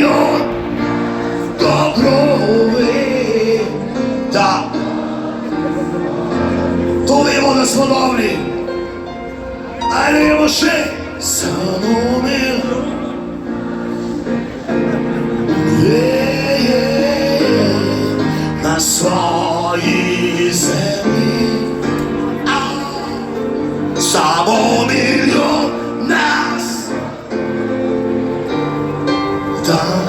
milion dobrovi. Da, to vemo, da smo dobri. Ajde, idemo še. Samo milion. Na svoji zemlji. Samo milion nas. Da.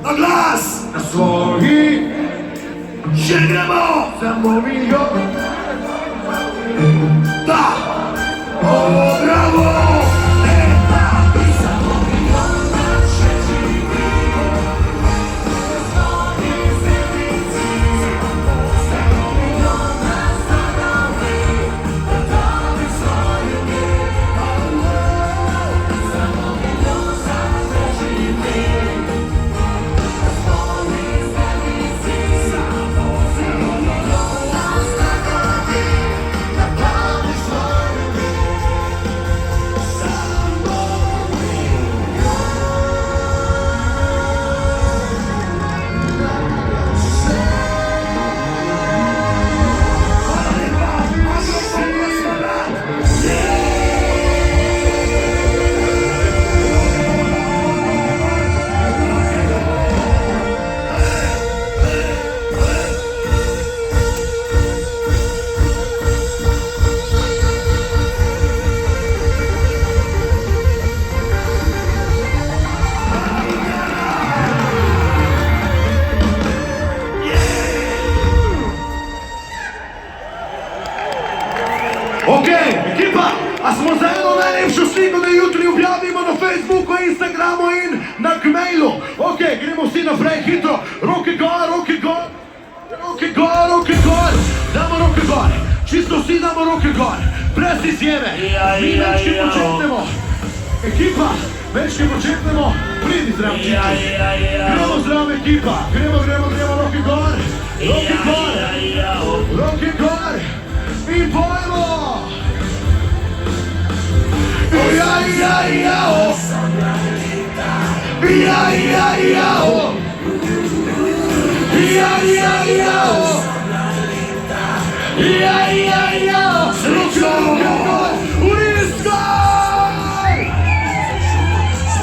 Na glas! Na svoji željamo! Samo milion. Da! O, bravo! na Facebooku, Instagramu in na Gmailu. Ok, gremo vsi naprej, hitro. Roke gor, roke gor. Roke gor, roke gor. Damo roke gor. Čisto vsi damo roke gor. Brez izjeme. Mi večki početnemo. Ekipa, večki početnemo. Pridi zdrav, Čiči. Gremo zdrav, ekipa. Gremo, roke gor. Roke gor. Roke gor. In pojmo. Ruki